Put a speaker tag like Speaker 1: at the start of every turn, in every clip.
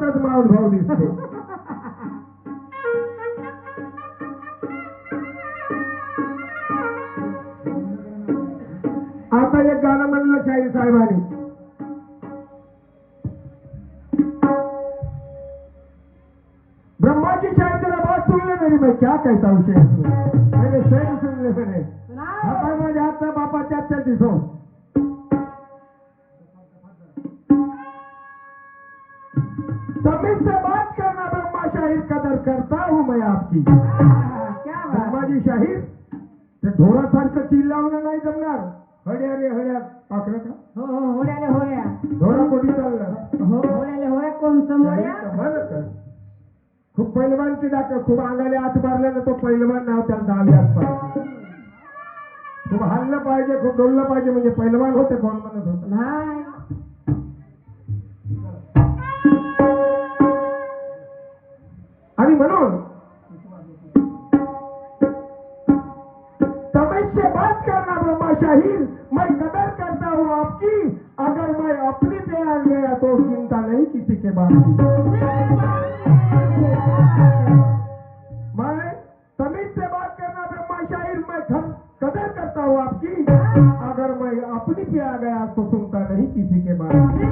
Speaker 1: एकच मावळ भाऊ दिसतो. आता एक गाणं म्हणलं शाहीर साहेबांनी, ब्रह्मा की शायद तेरा बात सुन ले मेरी, मैं क्या कहता हूँ शेर मेरे शेर सुन ले मेरे माझ्या हातचा बापा त्यात दिसो. तमीज से बात करना ब्रह्मा शाहीर कदर करता हूँ मैं आपकी. ब्रह्माजी शाहीर ते ढोरासारखं चिल्लावणं नाही जमणार. हड्या रे हड्या पाखरं का?
Speaker 2: हो होड्याले होड्या
Speaker 1: ढोरा कोणी चाललं?
Speaker 2: होड्याले होड्या कोण समोड्या?
Speaker 1: खूप पैलवानची डाक, खूप अंगाने आत मारल्यानं तो पैलवान नाव त्याला दहावी आसपास. खूप हल्लं पाहिजे, खूप डोललं पाहिजे म्हणजे पैलवान होते. कोण म्हणत होत
Speaker 2: नाही.
Speaker 1: आणि म्हणून तमीज से बात करना ब्रह्मा शाहीर, मैं कदर करता हूँ आपकी. अगर मैं अपनी पे आ गया तो चिंता नहीं किसी के बात की. मैं तमीज से बात करना ब्रह्मा शाहीर, मैं कदर करता हूँ आपकी. अगर मैं अपनी पे आ गया तो सुनता नहीं किसी के बात की.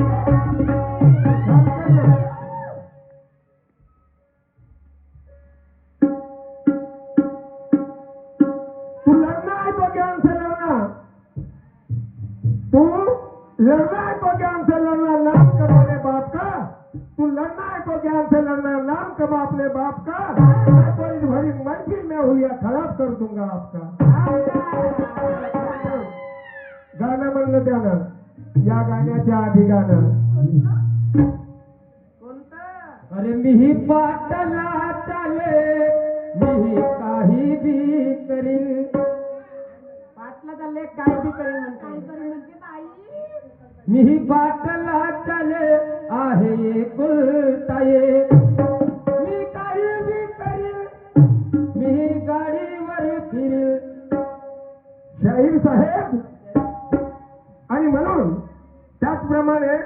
Speaker 1: तू लड़ना है तो ज्ञान से लड़ना. तू लड़ना है तो ज्ञान से लड़ना, नाम कमाने बाप का. तू लड़ना है तो ज्ञान से लड़ना, नाम कमा अपने बाप का. मैं तो इस भरी महफिल में हुलिया खराब कर दूंगा आपका. गाणं म्हणलं त्यानं, या गाण्याच्या आधी गाणं
Speaker 2: कोणतं?
Speaker 1: अरे मीही पाटला चाले, मीही काही बी करीन.
Speaker 2: पाटलाचा लेख काय बी करेन म्हणते बाई.
Speaker 1: मीही पाटला चाले आहे कुलताये. मी काही बी करीन, मीही गाडीवर फिरील. शाहीर साहेब. आणि म्हणून त्याचप्रमाणे